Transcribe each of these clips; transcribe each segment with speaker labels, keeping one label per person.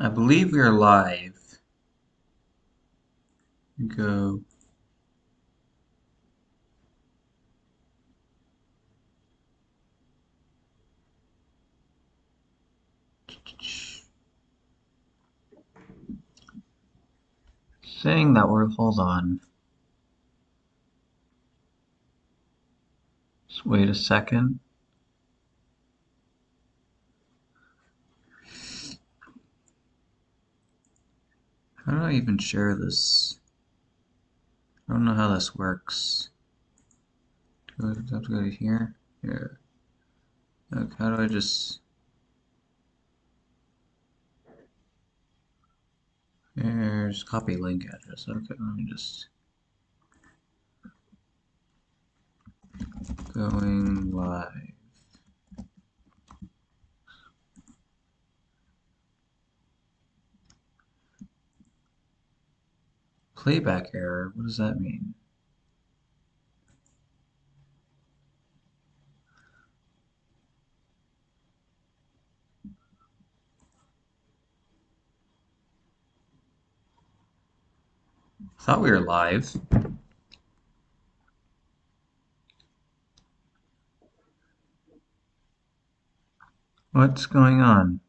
Speaker 1: I believe we are live. Go. Saying that we're, hold on. Just wait a second. How do I even share this? I don't know how this works. Do I have to go to here? Here. Okay, how do I just... Here's copy link address. Okay, let me just... Going live. Playback error? What does that mean? Thought we were live. What's going on?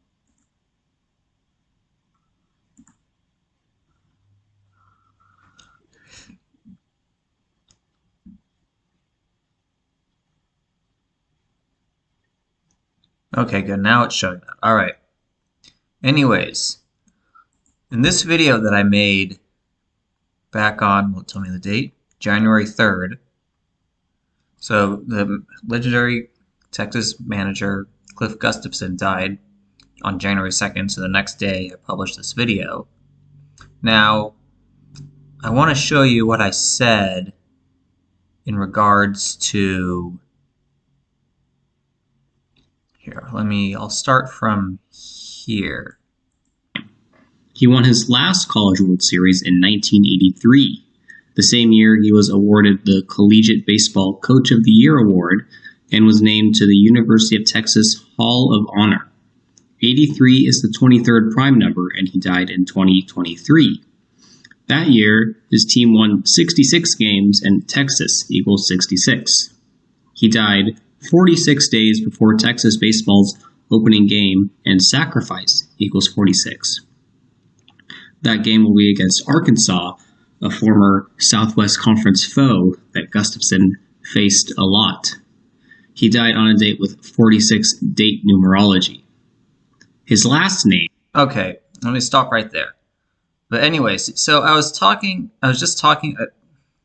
Speaker 1: Okay, good. Now it's showing up. All right. Anyways, in this video that I made back on, well, tell me the date, January 3rd. So the legendary Texas manager Cliff Gustafson died on January 2nd, so the next day I published this video. Now, I want to show you what I said in regards to... Here, I'll start from here.
Speaker 2: He won his last College World Series in 1983. The same year, he was awarded the Collegiate Baseball Coach of the Year award and was named to the University of Texas Hall of Honor. 83 is the 23rd prime number, and he died in 2023. That year, his team won 66 games, and Texas equals 66. He died 46 days before Texas baseball's opening game, and sacrifice equals 46. That game will be against Arkansas, a former Southwest Conference foe that Gustafson faced a lot. He died on a date with 46 date numerology. His last name...
Speaker 1: Okay, let me stop right there. But anyways, so I was just talking,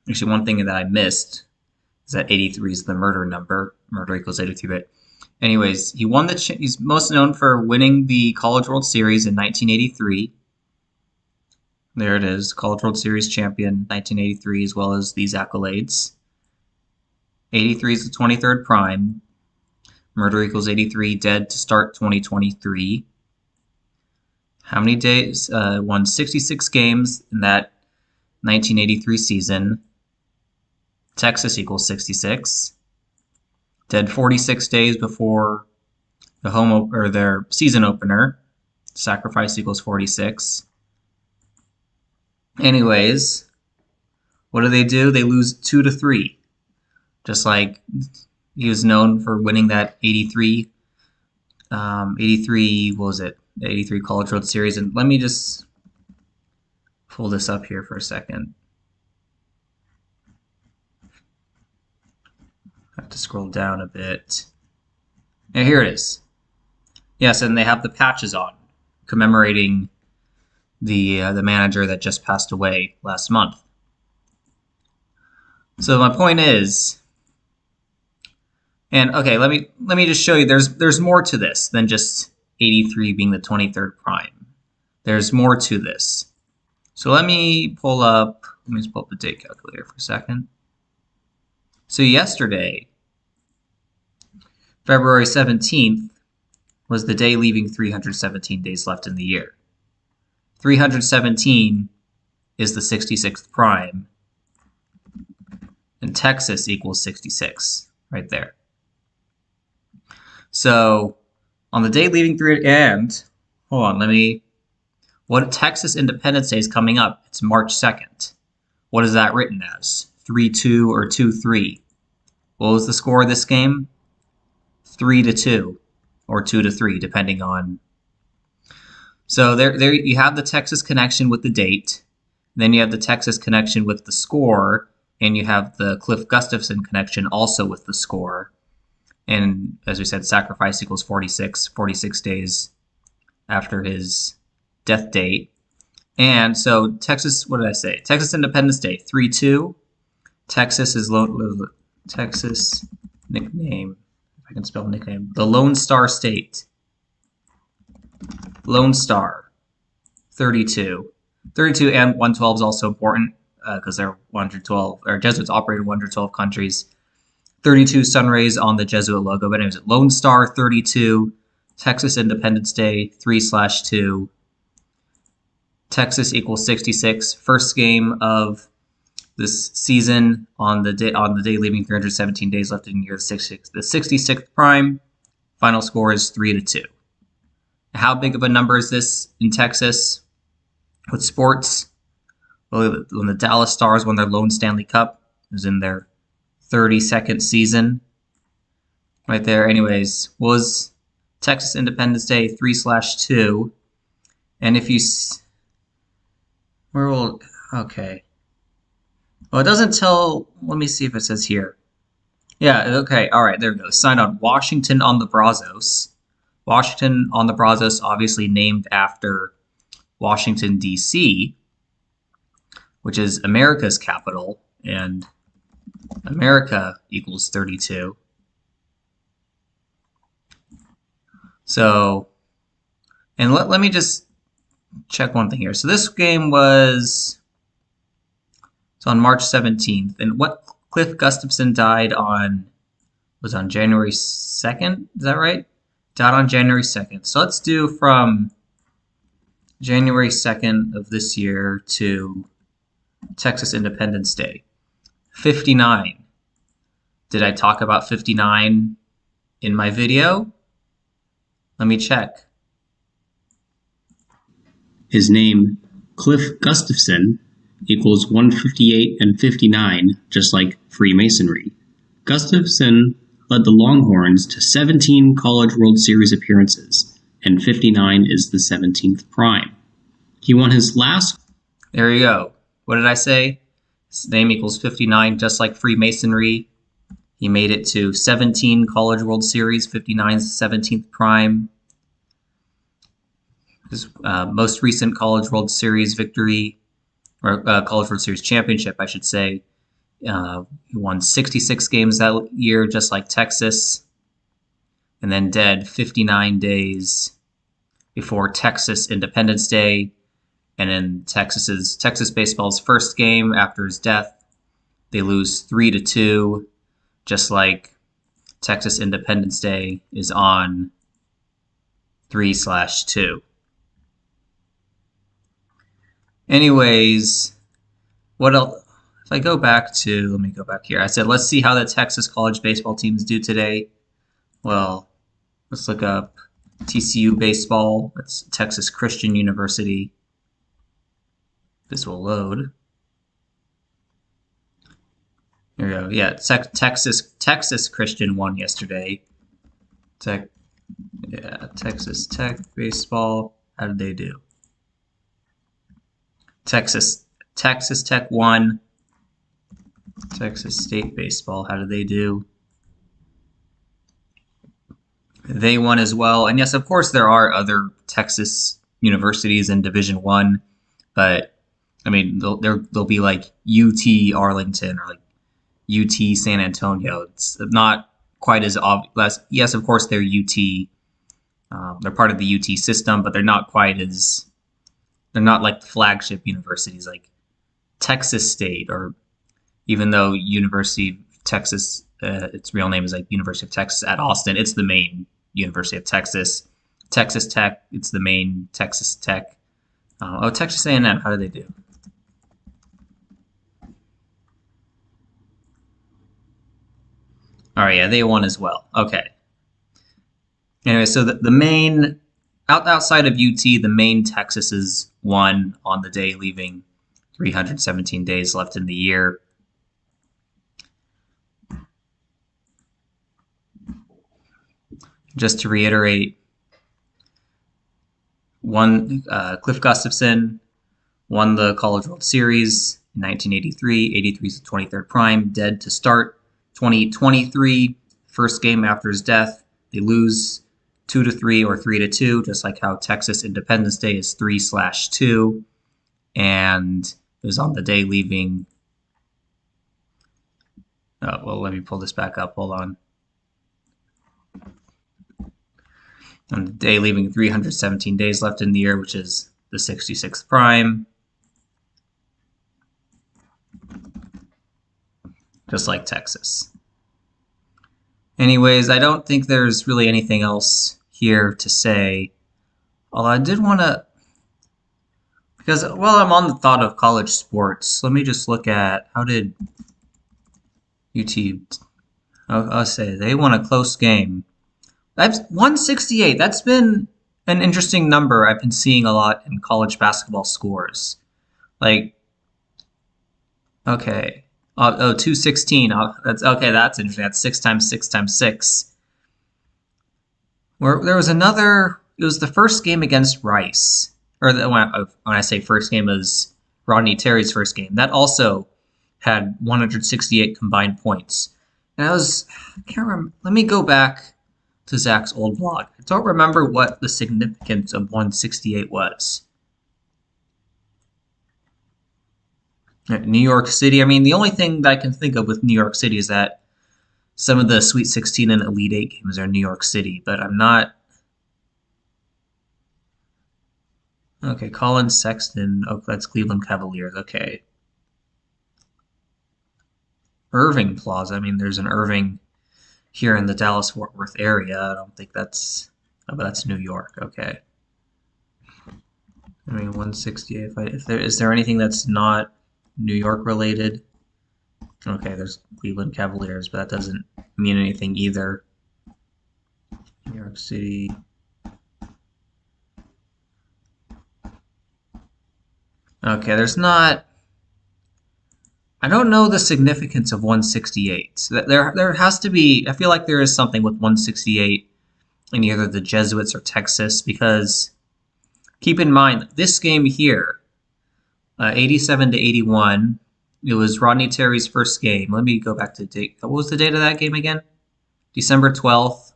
Speaker 1: actually one thing that I missed is that 83 is the murder number. Murder equals 83, but anyways, he's most known for winning the College World Series in 1983. There it is, College World Series champion, 1983, as well as these accolades. 83 is the 23rd prime. Murder equals 83, dead to start 2023. How many days? Won 66 games in that 1983 season. Texas equals 66. Dead 46 days before the their season opener. Sacrifice equals 46. Anyways, what do? They lose 2-3. Just like he was known for winning that 83, what was it? The 83 College World Series. And let me just pull this up here for a second. I have to scroll down a bit. And here it is. Yes, and they have the patches on commemorating the manager that just passed away last month. So my point is, and okay, let me just show you. There's more to this than just 83 being the 23rd prime. There's more to this. So let me just pull up the date calculator for a second. So yesterday, February 17th, was the day leaving 317 days left in the year. 317 is the 66th prime, and Texas equals 66, right there. So on the day leaving hold on, let me What Texas Independence Day is coming up? It's March 2nd. What is that written as? 3-2 or 2-3? What was the score of this game? 3-2 or 2-3, depending on. So there you have the Texas connection with the date. Then you have the Texas connection with the score, and you have the Cliff Gustafson connection also with the score. And as we said, sacrifice equals 46 days after his death date. And so Texas, what did I say? Texas Independence Day, 3-2. Texas is Texas nickname, if I can spell nickname, the Lone Star State. Lone Star, 32. 32 and 112 is also important because they're 112, or Jesuits operate in 112 countries. 32 sun rays on the Jesuit logo. But anyways, Lone Star 32, Texas Independence Day 3/2. Texas equals 66. First game of this season on the day leaving 317 days left in the year, the 66th prime. Final score is 3-2. How big of a number is this in Texas with sports? Well, when the Dallas Stars won their lone Stanley Cup, it was in their 32nd season. Right there. Anyways, was Texas Independence Day 3/2. And if you... Okay. Well, it doesn't tell... Let me see if it says here. Yeah, okay. All right, there we go. Signed on Washington on the Brazos. Washington on the Brazos, obviously named after Washington, D.C., which is America's capital, and America equals 32. So, and let me just check one thing here. So this game was on March 17th, and what Cliff Gustafson died on was on January 2nd. Is that right? Died on January 2nd. So let's do from January 2nd of this year to Texas Independence Day. 59. Did I talk about 59 in my video? Let me check.
Speaker 2: His name, Cliff Gustafson, equals 158 and 59, just like Freemasonry. Gustafson led the Longhorns to 17 College World Series appearances, and 59 is the 17th prime. He won his last...
Speaker 1: There you go. What did I say? His name equals 59, just like Freemasonry. He made it to 17 College World Series, 59 is the 17th prime. His most recent College World Series victory, or College World Series championship, I should say. He won 66 games that year, just like Texas, and then dead 59 days before Texas Independence Day. And in Texas baseball's first game after his death, they lose 3-2, just like Texas Independence Day is on 3/2. Anyways, what else? If I go back to, let me go back here. I said, let's see how the Texas college baseball teams do today. Well, let's look up TCU baseball. That's Texas Christian University. This will load. Here we go. Yeah, Texas Christian won yesterday. Texas Tech baseball. How did they do? Texas Tech won. Texas State baseball. How did they do? They won as well. And yes, of course, there are other Texas universities in Division I, but I mean, there'll be like UT Arlington or like UT San Antonio. It's not quite as obvious. Yes, of course, they're UT. They're part of the UT system, but they're not quite as. They're not like flagship universities like Texas State, or even though University of Texas, its real name is like University of Texas at Austin. It's the main University of Texas. Texas Tech, it's the main Texas Tech. Texas A&M, how do they do? All right, yeah, they won as well. Okay. Anyway, so the main, outside of UT, the main Texases won on the day, leaving 317 days left in the year. Just to reiterate, Cliff Gustafson won the College World Series in 1983. 83 is the 23rd prime, dead to start 2023. First game after his death, they lose 2-3 or 3-2, just like how Texas Independence Day is 3/2. And it was on the day leaving. Oh, well, let me pull this back up. Hold on. On the day leaving 317 days left in the year, which is the 66th prime. Just like Texas. Anyways, I don't think there's really anything else here to say. Although I did want to, because while I'm on the thought of college sports, let me just look at how did UT, I'll say they won a close game. That's 168. That's been an interesting number I've been seeing a lot in college basketball scores. Like, okay. 216. That's okay. That's interesting. That's 6 times 6 times 6. Where there was another. It was the first game against Rice, or when I say first game, is Rodney Terry's first game. That also had 168 combined points. And I can't remember. Let me go back to Zach's old blog. I don't remember what the significance of 168 was. New York City. I mean, the only thing that I can think of with New York City is that some of the Sweet 16 and Elite 8 games are in New York City, but I'm not. Okay, Colin Sexton. Oh, that's Cleveland Cavaliers. Okay. Irving Plaza. I mean, there's an Irving here in the Dallas-Fort Worth area. I don't think that's. Oh, but that's New York. Okay. I mean, 168. Is there anything that's not New York related? Okay, there's Cleveland Cavaliers, but that doesn't mean anything either. New York City. Okay, there's not. I don't know the significance of 168. There has to be. I feel like there is something with 168 in either the Jesuits or Texas, because keep in mind this game here. 87-81. It was Rodney Terry's first game. Let me go back to date. What was the date of that game again? December 12th.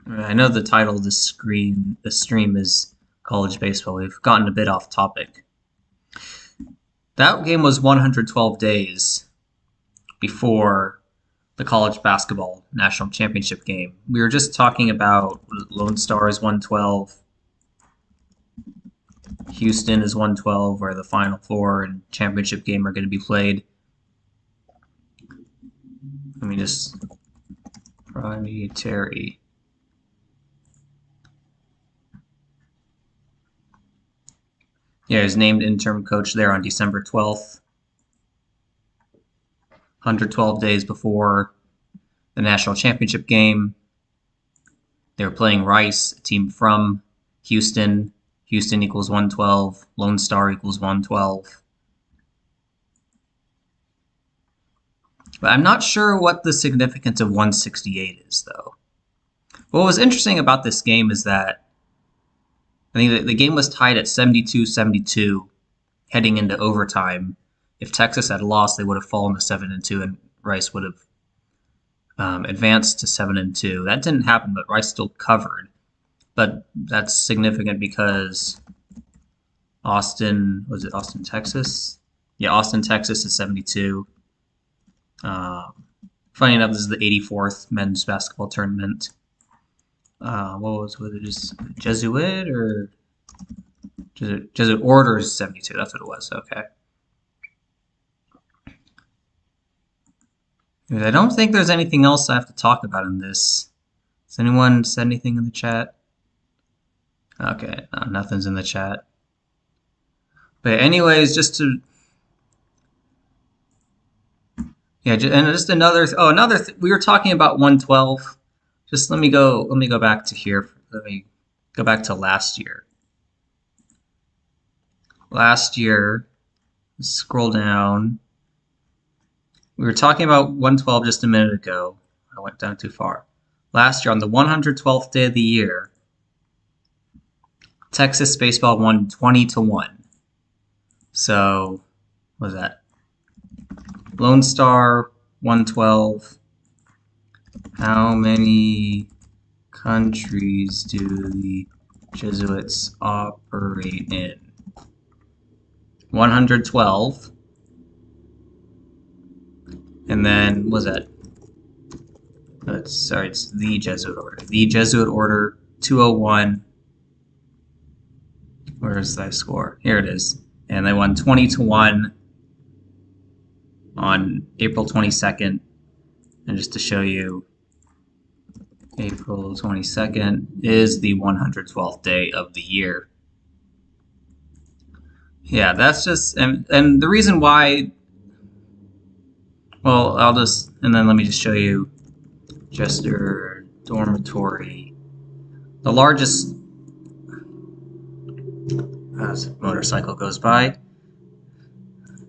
Speaker 1: I know the title of the stream is college baseball. We've gotten a bit off topic. That game was 112 days before the college basketball national championship game. We were just talking about Lone Star is 112. Houston is 112, where the Final Four and championship game are going to be played. Let me just. Rodney Terry. Yeah, he was named interim coach there on December 12th. 112 days before the national championship game. They were playing Rice, a team from Houston. Houston equals 112. Lone Star equals 112. But I'm not sure what the significance of 168 is, though. What was interesting about this game is that I think that the game was tied at 72-72 heading into overtime. If Texas had lost, they would have fallen to 7-2, and Rice would have advanced to 7-2. That didn't happen, but Rice still covered. But that's significant because Austin, was it Austin, Texas? Yeah, Austin, Texas is 72. Funny enough, this is the 84th men's basketball tournament. Was it just Jesuit or Jesuit Orders 72? That's what it was. Okay. I don't think there's anything else I have to talk about in this. Has anyone said anything in the chat? Okay, no, nothing's in the chat. But anyways, just to and just another we were talking about 112. just let me go back to here. Let me go back to last year. Last year, scroll down. We were talking about 112 just a minute ago. I went down too far. Last year, on the 112th day of the year, Texas baseball won 20-1. So, what was that? Lone Star 112. How many countries do the Jesuits operate in? 112. And then, what was that? Sorry, it's the Jesuit order. The Jesuit order 201. Where's that score? Here it is. And they won 20-1 on April 22nd. And just to show you, April 22nd is the 112th day of the year. Yeah, that's just, and the reason why, well, and then let me just show you Jester Dormitory. The largest, as a motorcycle goes by,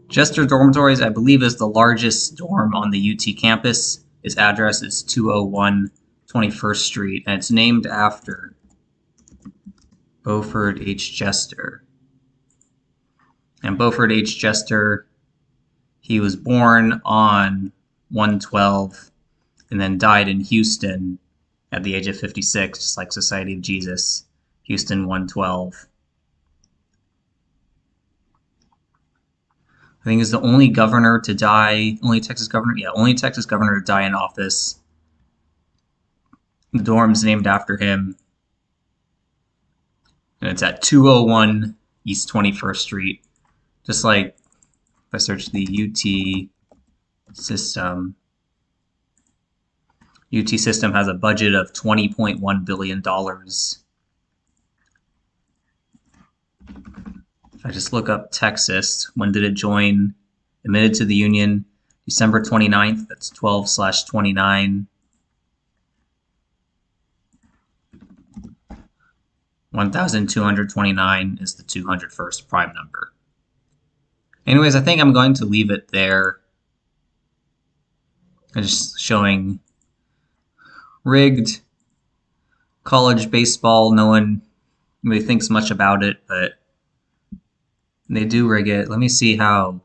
Speaker 1: Jester Dormitories, I believe, is the largest dorm on the UT campus. Its address is 201 21st Street, and it's named after Beaufort H. Jester. And Beaufort H. Jester, he was born on 112 and then died in Houston at the age of 56, just like Society of Jesus, Houston 112. I think he's the only governor to die, only Texas governor to die in office. The dorm's named after him. And it's at 201 East 21st Street. Just like if I search the UT system, UT system has a budget of $20.1 billion. If I just look up Texas, when did it join? Admitted to the Union, December 29th, that's 12/29. 1,229 is the 201st prime number. Anyways, I think I'm going to leave it there. I'm just showing rigged college baseball. No one really thinks much about it, but they do rig it. Let me see how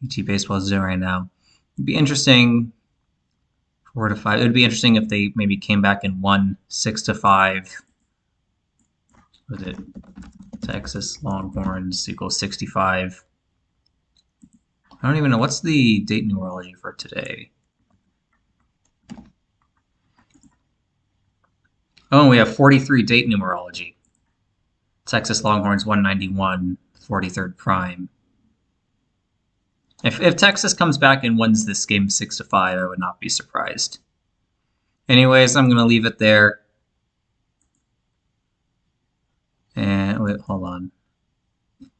Speaker 1: UT baseball is doing right now. It'd be interesting, 4-5. It would be interesting if they maybe came back and won 6-5. Was it Texas Longhorns equals 65? I don't even know. What's the date numerology for today? Oh, we have 43 date numerology. Texas Longhorns 191, 43rd prime. If Texas comes back and wins this game 6-5, I would not be surprised. Anyways, I'm going to leave it there. And wait, hold on. I'm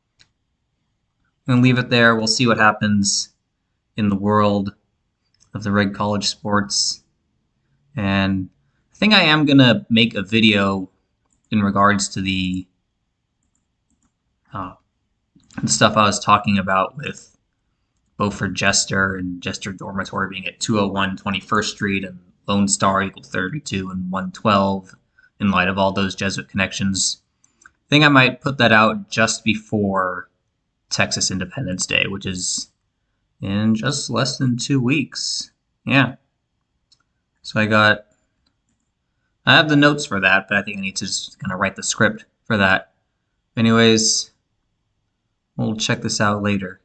Speaker 1: going to leave it there. We'll see what happens in the world of the rigged college sports. And I think I am going to make a video in regards to the stuff I was talking about with Beaufort Jester and Jester Dormitory being at 201 21st Street and Lone Star equal 32 and 112 in light of all those Jesuit connections. I think I might put that out just before Texas Independence Day, which is in just less than 2 weeks. Yeah. So I have the notes for that, but I think I need to just kind of write the script for that. Anyways, we'll check this out later.